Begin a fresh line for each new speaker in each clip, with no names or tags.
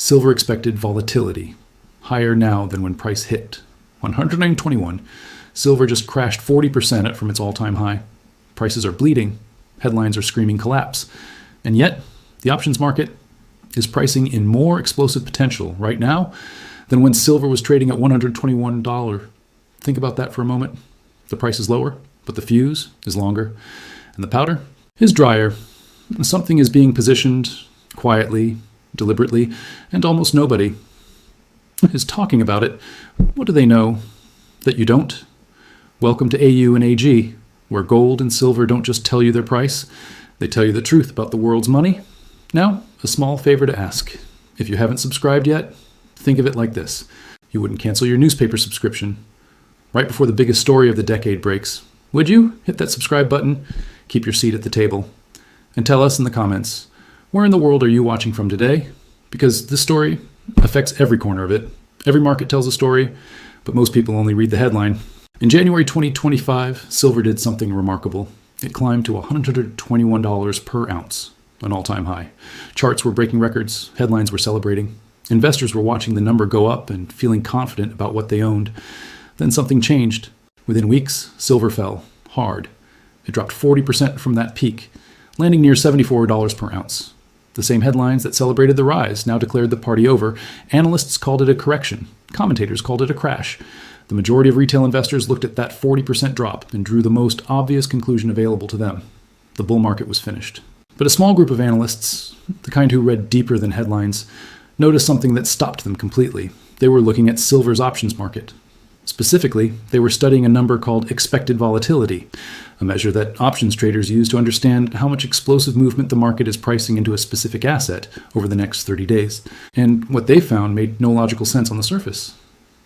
Silver expected volatility, higher now than when price hit. 109.21. Silver just crashed 40% from its all-time high. Prices are bleeding. Headlines are screaming collapse. And yet, the options market is pricing in more explosive potential right now than when silver was trading at $121. Think about that for a moment. The price is lower, but the fuse is longer, and the powder is drier. Something is being positioned quietly, deliberately, and almost nobody is talking about it. What do they know that you don't? Welcome to AU and AG, where gold and silver don't just tell you their price, they tell you the truth about the world's money. Now, a small favor to ask. If you haven't subscribed yet, think of it like this. You wouldn't cancel your newspaper subscription right before the biggest story of the decade breaks. Would you? Hit that subscribe button, keep your seat at the table, and tell us in the comments, where in the world are you watching from today? Because this story affects every corner of it. Every market tells a story, but most people only read the headline. In January 2025, silver did something remarkable. It climbed to $121 per ounce, an all-time high. Charts were breaking records, headlines were celebrating. Investors were watching the number go up and feeling confident about what they owned. Then something changed. Within weeks, silver fell hard. It dropped 40% from that peak, landing near $74 per ounce. The same headlines that celebrated the rise now declared the party over. Analysts called it a correction. Commentators called it a crash. The majority of retail investors looked at that 40% drop and drew the most obvious conclusion available to them. The bull market was finished. But a small group of analysts, the kind who read deeper than headlines, noticed something that stopped them completely. They were looking at silver's options market. Specifically, they were studying a number called expected volatility, a measure that options traders use to understand how much explosive movement the market is pricing into a specific asset over the next 30 days. And what they found made no logical sense on the surface.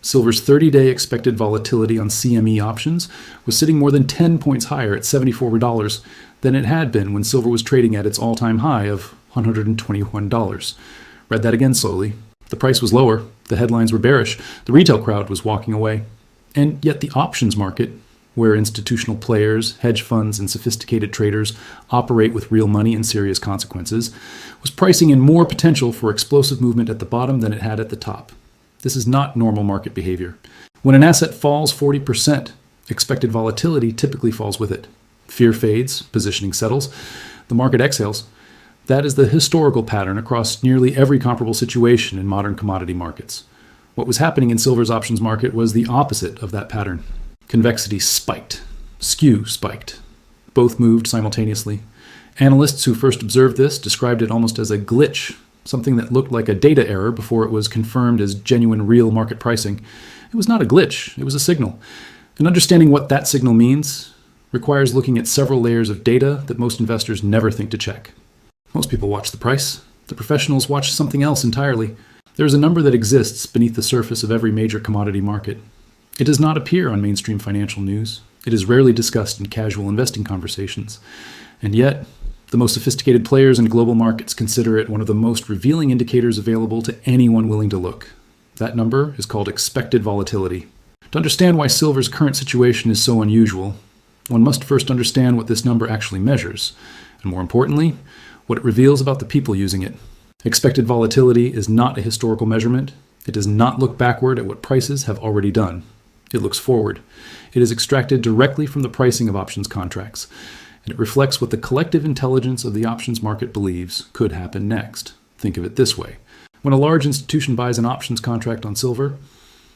Silver's 30-day expected volatility on CME options was sitting more than 10 points higher at $74 than it had been when silver was trading at its all-time high of $121. Read that again slowly. The price was lower, the headlines were bearish, the retail crowd was walking away. And yet the options market, where institutional players, hedge funds, and sophisticated traders operate with real money and serious consequences, was pricing in more potential for explosive movement at the bottom than it had at the top. This is not normal market behavior. When an asset falls 40%, expected volatility typically falls with it. Fear fades, positioning settles, the market exhales. That is the historical pattern across nearly every comparable situation in modern commodity markets. What was happening in silver's options market was the opposite of that pattern. Convexity spiked. Skew spiked. Both moved simultaneously. Analysts who first observed this described it almost as a glitch, something that looked like a data error before it was confirmed as genuine real market pricing. It was not a glitch, it was a signal. And understanding what that signal means requires looking at several layers of data that most investors never think to check. Most people watch the price. The professionals watch something else entirely. There is a number that exists beneath the surface of every major commodity market. It does not appear on mainstream financial news. It is rarely discussed in casual investing conversations. And yet, the most sophisticated players in global markets consider it one of the most revealing indicators available to anyone willing to look. That number is called expected volatility. To understand why silver's current situation is so unusual, one must first understand what this number actually measures, and more importantly, what it reveals about the people using it. Expected volatility is not a historical measurement. It does not look backward at what prices have already done. It looks forward. It is extracted directly from the pricing of options contracts, and it reflects what the collective intelligence of the options market believes could happen next. Think of it this way. When a large institution buys an options contract on silver,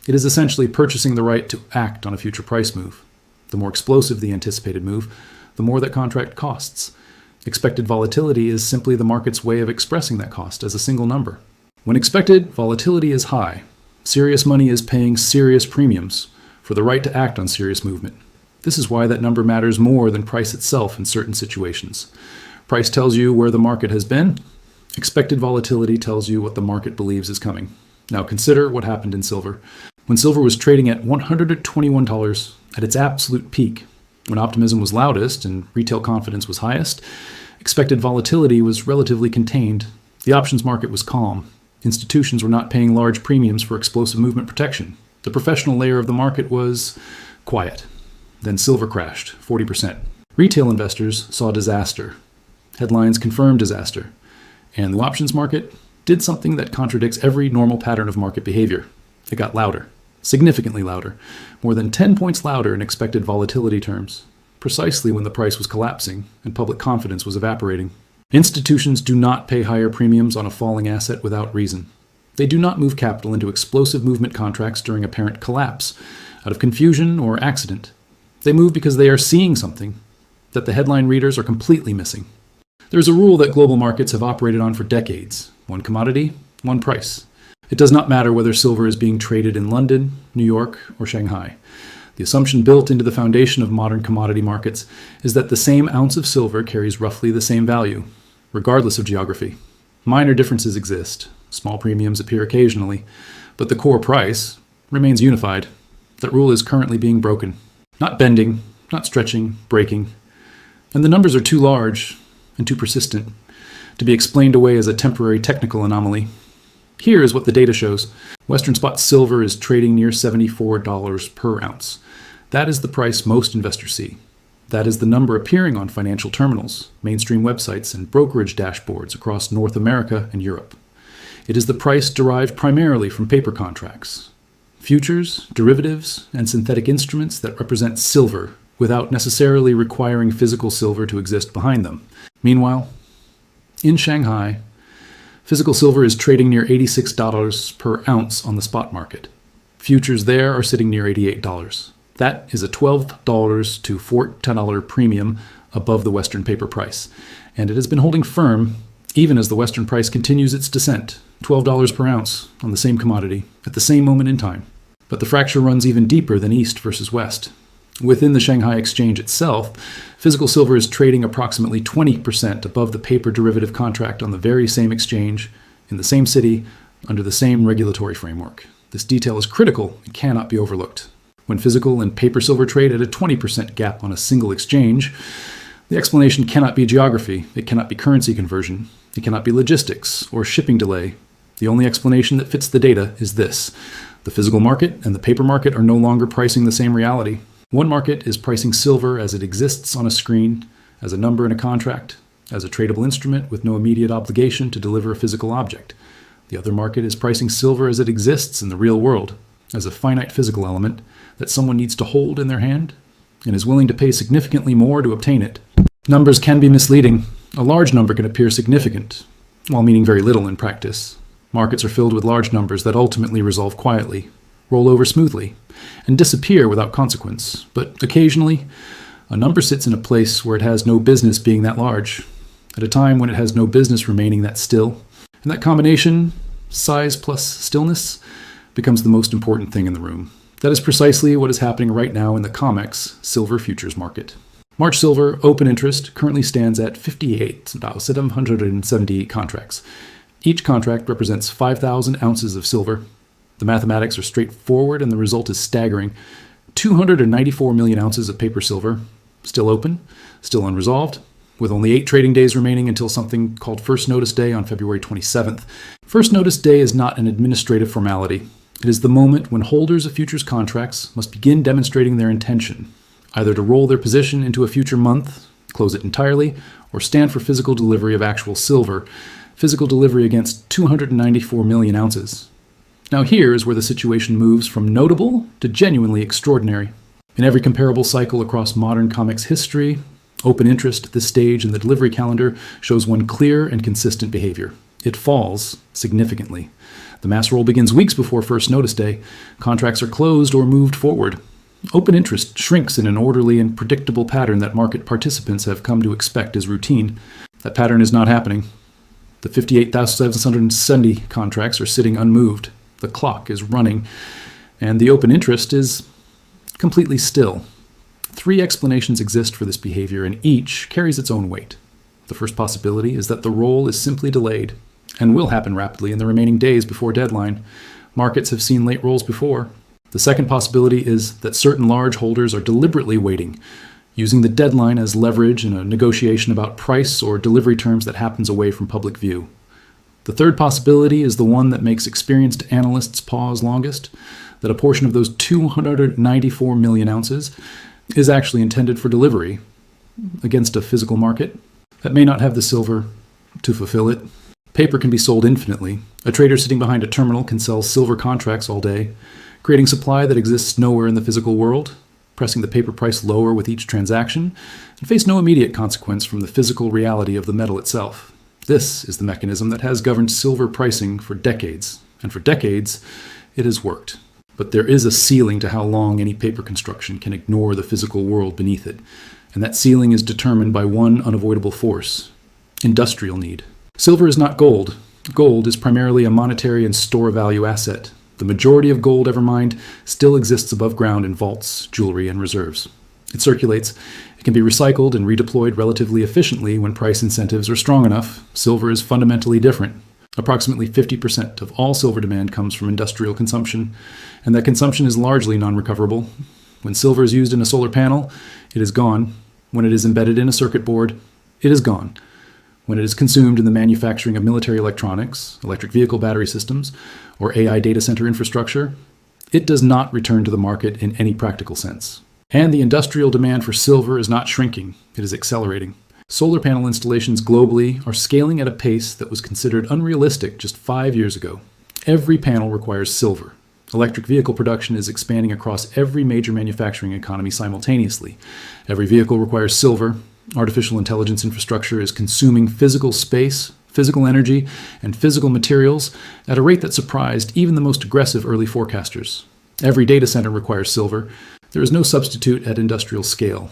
it is essentially purchasing the right to act on a future price move. The more explosive the anticipated move, the more that contract costs. Expected volatility is simply the market's way of expressing that cost as a single number. When expected volatility is high, serious money is paying serious premiums for the right to act on serious movement. This is why that number matters more than price itself in certain situations. Price tells you where the market has been. Expected volatility tells you what the market believes is coming. Now consider what happened in silver. When silver was trading at $121 at its absolute peak, when optimism was loudest and retail confidence was highest, expected volatility was relatively contained. The options market was calm. Institutions were not paying large premiums for explosive movement protection. The professional layer of the market was quiet. Then silver crashed, 40%. Retail investors saw disaster. Headlines confirmed disaster. And the options market did something that contradicts every normal pattern of market behavior. It got louder, significantly louder, more than 10 points louder in expected volatility terms, precisely when the price was collapsing and public confidence was evaporating. Institutions do not pay higher premiums on a falling asset without reason. They do not move capital into explosive movement contracts during apparent collapse, out of confusion or accident. They move because they are seeing something that the headline readers are completely missing. There is a rule that global markets have operated on for decades: one commodity, one price. It does not matter whether silver is being traded in London, New York, or Shanghai. The assumption built into the foundation of modern commodity markets is that the same ounce of silver carries roughly the same value, regardless of geography. Minor differences exist. Small premiums appear occasionally, but the core price remains unified. That rule is currently being broken. Not bending, not stretching, breaking. And the numbers are too large and too persistent to be explained away as a temporary technical anomaly. Here is what the data shows. Western spot silver is trading near $74 per ounce. That is the price most investors see. That is the number appearing on financial terminals, mainstream websites, and brokerage dashboards across North America and Europe. It is the price derived primarily from paper contracts, futures, derivatives, and synthetic instruments that represent silver without necessarily requiring physical silver to exist behind them. Meanwhile, in Shanghai, physical silver is trading near $86 per ounce on the spot market. Futures there are sitting near $88. That is a $12 to $14 premium above the Western paper price, and it has been holding firm even as the Western price continues its descent, $12 per ounce on the same commodity at the same moment in time. But the fracture runs even deeper than East versus West. Within the Shanghai exchange itself, physical silver is trading approximately 20% above the paper derivative contract on the very same exchange, in the same city, under the same regulatory framework. This detail is critical and cannot be overlooked. When physical and paper silver trade at a 20% gap on a single exchange, the explanation cannot be geography, it cannot be currency conversion, it cannot be logistics or shipping delay. The only explanation that fits the data is this: the physical market and the paper market are no longer pricing the same reality. One market is pricing silver as it exists on a screen, as a number in a contract, as a tradable instrument with no immediate obligation to deliver a physical object. The other market is pricing silver as it exists in the real world, as a finite physical element that someone needs to hold in their hand and is willing to pay significantly more to obtain it. Numbers can be misleading. A large number can appear significant, while meaning very little in practice. Markets are filled with large numbers that ultimately resolve quietly, roll over smoothly, and disappear without consequence. But occasionally, a number sits in a place where it has no business being that large, at a time when it has no business remaining that still. And that combination, size plus stillness, becomes the most important thing in the room. That is precisely what is happening right now in the COMEX silver futures market. March silver open interest currently stands at 58,778 contracts. Each contract represents 5,000 ounces of silver. The mathematics are straightforward and the result is staggering. 294 million ounces of paper silver, still open, still unresolved, with only 8 trading days remaining until something called First Notice Day on February 27th. First Notice Day is not an administrative formality. It is the moment when holders of futures contracts must begin demonstrating their intention, either to roll their position into a future month, close it entirely, or stand for physical delivery of actual silver, physical delivery against 294 million ounces. Now here is where the situation moves from notable to genuinely extraordinary. In every comparable cycle across modern COMEX history, open interest at this stage in the delivery calendar shows one clear and consistent behavior. It falls significantly. The mass roll begins weeks before First Notice Day. Contracts are closed or moved forward. Open interest shrinks in an orderly and predictable pattern that market participants have come to expect as routine. That pattern is not happening. The 58,770 contracts are sitting unmoved. The clock is running, and the open interest is completely still. 3 explanations exist for this behavior, and each carries its own weight. The first possibility is that the roll is simply delayed, and will happen rapidly in the remaining days before deadline. Markets have seen late rolls before. The second possibility is that certain large holders are deliberately waiting, using the deadline as leverage in a negotiation about price or delivery terms that happens away from public view. The third possibility is the one that makes experienced analysts pause longest, that a portion of those 294 million ounces is actually intended for delivery against a physical market that may not have the silver to fulfill it. Paper can be sold infinitely. A trader sitting behind a terminal can sell silver contracts all day, creating supply that exists nowhere in the physical world, pressing the paper price lower with each transaction, and face no immediate consequence from the physical reality of the metal itself. This is the mechanism that has governed silver pricing for decades, and for decades, it has worked. But there is a ceiling to how long any paper construction can ignore the physical world beneath it, and that ceiling is determined by one unavoidable force: industrial need. Silver is not gold. Gold is primarily a monetary and store value asset. The majority of gold ever mined still exists above ground in vaults, jewelry, and reserves. It circulates. It can be recycled and redeployed relatively efficiently when price incentives are strong enough. Silver is fundamentally different. Approximately 50% of all silver demand comes from industrial consumption, and that consumption is largely non-recoverable. When silver is used in a solar panel, it is gone. When it is embedded in a circuit board, it is gone. When it is consumed in the manufacturing of military electronics, electric vehicle battery systems, or AI data center infrastructure, it does not return to the market in any practical sense. And the industrial demand for silver is not shrinking, it is accelerating. Solar panel installations globally are scaling at a pace that was considered unrealistic just 5 years ago. Every panel requires silver. Electric vehicle production is expanding across every major manufacturing economy simultaneously. Every vehicle requires silver. Artificial intelligence infrastructure is consuming physical space, physical energy, and physical materials at a rate that surprised even the most aggressive early forecasters. Every data center requires silver. There is no substitute at industrial scale.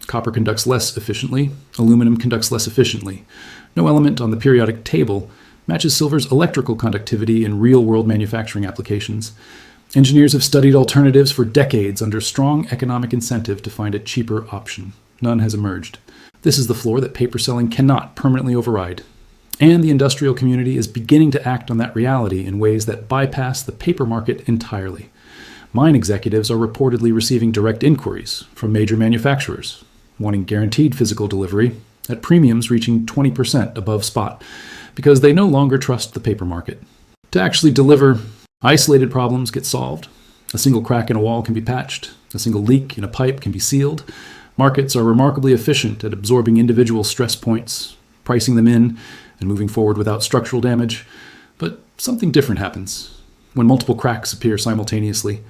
Copper conducts less efficiently. Aluminum conducts less efficiently. No element on the periodic table matches silver's electrical conductivity in real-world manufacturing applications. Engineers have studied alternatives for decades under strong economic incentive to find a cheaper option. None has emerged. This is the floor that paper selling cannot permanently override. And the industrial community is beginning to act on that reality in ways that bypass the paper market entirely. Mine executives are reportedly receiving direct inquiries from major manufacturers, wanting guaranteed physical delivery at premiums reaching 20% above spot, because they no longer trust the paper market. To actually deliver, isolated problems get solved. A single crack in a wall can be patched. A single leak in a pipe can be sealed. Markets are remarkably efficient at absorbing individual stress points, pricing them in, and moving forward without structural damage. But something different happens when multiple cracks appear simultaneously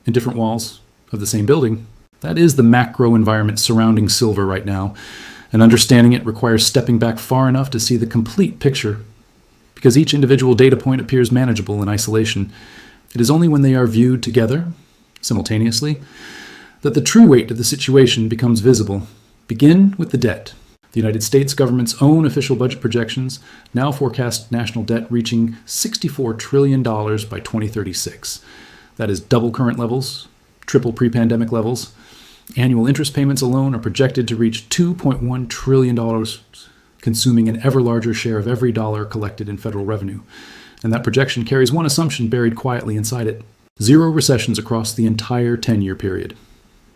in different walls of the same building. That is the macro environment surrounding silver right now, and understanding it requires stepping back far enough to see the complete picture. Because each individual data point appears manageable in isolation, it is only when they are viewed together, simultaneously, that the true weight of the situation becomes visible. Begin with the debt. The United States government's own official budget projections now forecast national debt reaching $64 trillion by 2036. That is double current levels, triple pre-pandemic levels. Annual interest payments alone are projected to reach $2.1 trillion, consuming an ever larger share of every dollar collected in federal revenue. And that projection carries one assumption buried quietly inside it: 0 recessions across the entire 10-year period.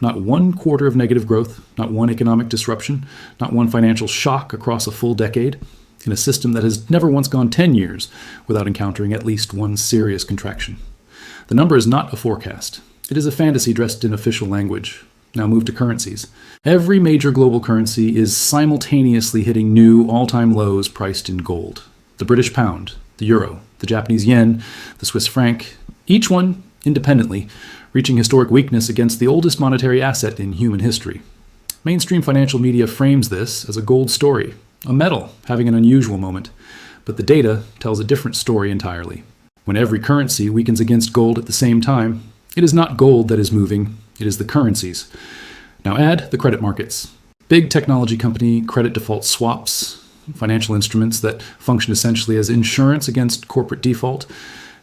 Not one quarter of negative growth, not one economic disruption, not one financial shock across a full decade, in a system that has never once gone 10 years without encountering at least one serious contraction. The number is not a forecast. It is a fantasy dressed in official language. Now move to currencies. Every major global currency is simultaneously hitting new all-time lows priced in gold. The British pound, the euro, the Japanese yen, the Swiss franc, each one independently reaching historic weakness against the oldest monetary asset in human history. Mainstream financial media frames this as a gold story, a metal having an unusual moment, but the data tells a different story entirely. When every currency weakens against gold at the same time, it is not gold that is moving, it is the currencies. Now add the credit markets. Big technology company credit default swaps, financial instruments that function essentially as insurance against corporate default,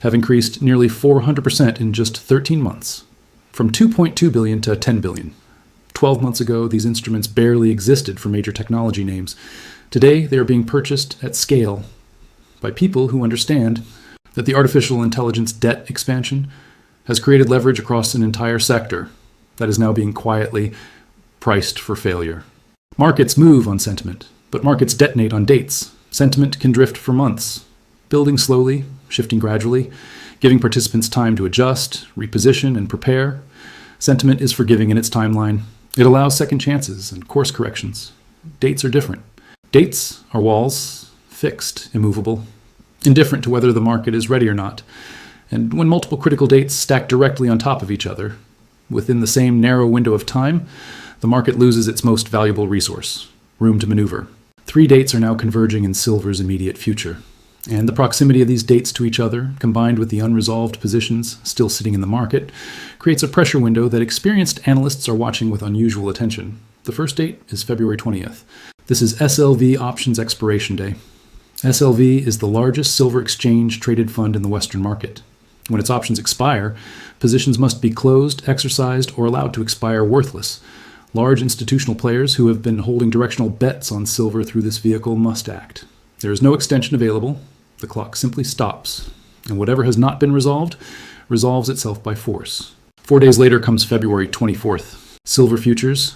have increased nearly 400% in just 13 months, from $2.2 billion to $10 billion. 12 months ago, these instruments barely existed for major technology names. Today, they are being purchased at scale by people who understand that the artificial intelligence debt expansion has created leverage across an entire sector that is now being quietly priced for failure. Markets move on sentiment, but markets detonate on dates. Sentiment can drift for months, building slowly, shifting gradually, giving participants time to adjust, reposition, and prepare. Sentiment is forgiving in its timeline. It allows second chances and course corrections. Dates are different. Dates are walls, fixed, immovable. indifferent to whether the market is ready or not. And when multiple critical dates stack directly on top of each other, within the same narrow window of time, the market loses its most valuable resource, room to maneuver. 3 dates are now converging in silver's immediate future. And the proximity of these dates to each other, combined with the unresolved positions still sitting in the market, creates a pressure window that experienced analysts are watching with unusual attention. The first date is February 20th. This is SLV Options Expiration Day. SLV is the largest silver exchange traded fund in the Western market. When its options expire, positions must be closed, exercised, or allowed to expire worthless. Large institutional players who have been holding directional bets on silver through this vehicle must act. There is no extension available. The clock simply stops, and whatever has not been resolved resolves itself by force. 4 days later comes February 24th. Silver futures,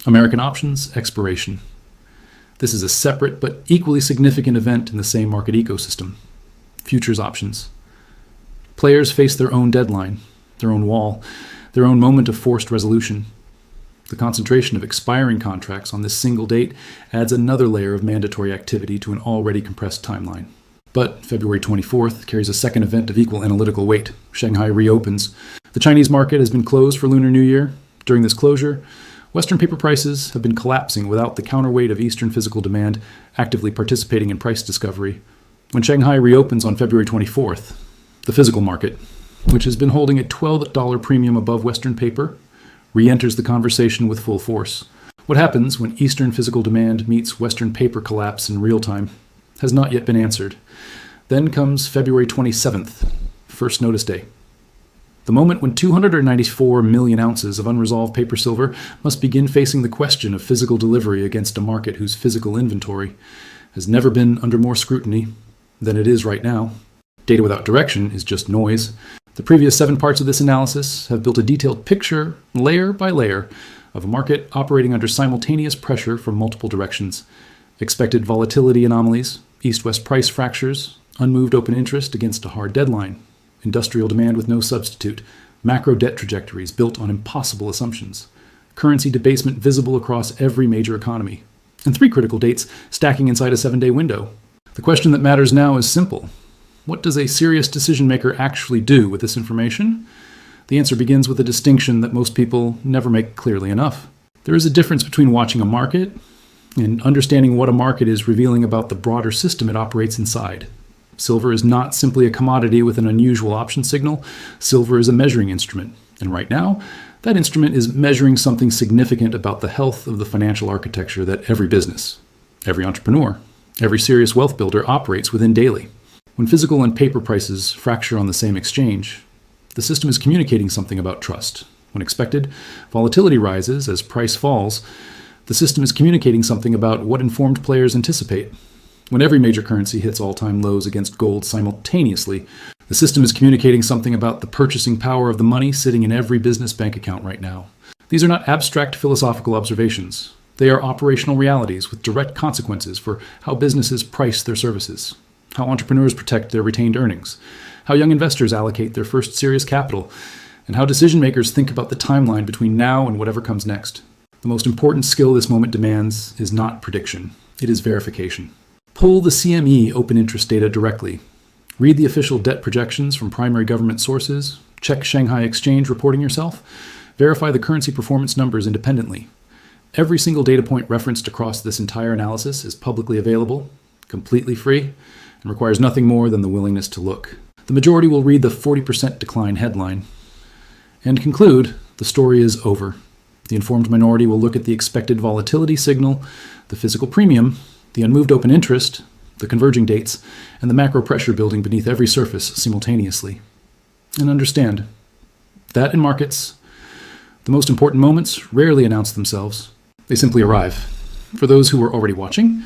American options expiration. This is a separate but equally significant event in the same market ecosystem. Futures options. Players face their own deadline, their own wall, their own moment of forced resolution. The concentration of expiring contracts on this single date adds another layer of mandatory activity to an already compressed timeline. But February 24th carries a second event of equal analytical weight. Shanghai reopens. The Chinese market has been closed for Lunar New Year. During this closure, Western paper prices have been collapsing without the counterweight of Eastern physical demand actively participating in price discovery. When Shanghai reopens on February 24th, the physical market, which has been holding a $12 premium above Western paper, re-enters the conversation with full force. What happens when Eastern physical demand meets Western paper collapse in real time has not yet been answered. Then comes February 27th, first notice day. The moment when 294 million ounces of unresolved paper silver must begin facing the question of physical delivery against a market whose physical inventory has never been under more scrutiny than it is right now. Data without direction is just noise. The previous 7 parts of this analysis have built a detailed picture, layer by layer, of a market operating under simultaneous pressure from multiple directions. Expected volatility anomalies, east-west price fractures, unmoved open interest against a hard deadline, industrial demand with no substitute, macro debt trajectories built on impossible assumptions, currency debasement visible across every major economy, and 3 critical dates stacking inside a 7-day window. The question that matters now is simple. What does a serious decision maker actually do with this information? The answer begins with a distinction that most people never make clearly enough. There is a difference between watching a market and understanding what a market is revealing about the broader system it operates inside. Silver is not simply a commodity with an unusual option signal. Silver is a measuring instrument. And right now, that instrument is measuring something significant about the health of the financial architecture that every business, every entrepreneur, every serious wealth builder operates within daily. When physical and paper prices fracture on the same exchange, the system is communicating something about trust. When expected volatility rises as price falls, the system is communicating something about what informed players anticipate. When every major currency hits all-time lows against gold simultaneously, the system is communicating something about the purchasing power of the money sitting in every business bank account right now. These are not abstract philosophical observations. They are operational realities with direct consequences for how businesses price their services, how entrepreneurs protect their retained earnings, how young investors allocate their first serious capital, and how decision makers think about the timeline between now and whatever comes next. The most important skill this moment demands is not prediction. It is verification. Pull the CME open interest data directly. Read the official debt projections from primary government sources. Check Shanghai Exchange reporting yourself. Verify the currency performance numbers independently. Every single data point referenced across this entire analysis is publicly available, completely free, and requires nothing more than the willingness to look. The majority will read the 40% decline headline and conclude the story is over. The informed minority will look at the expected volatility signal, the physical premium, the unmoved open interest, the converging dates, and the macro pressure building beneath every surface simultaneously. And understand that in markets, the most important moments rarely announce themselves. They simply arrive. For those who were already watching,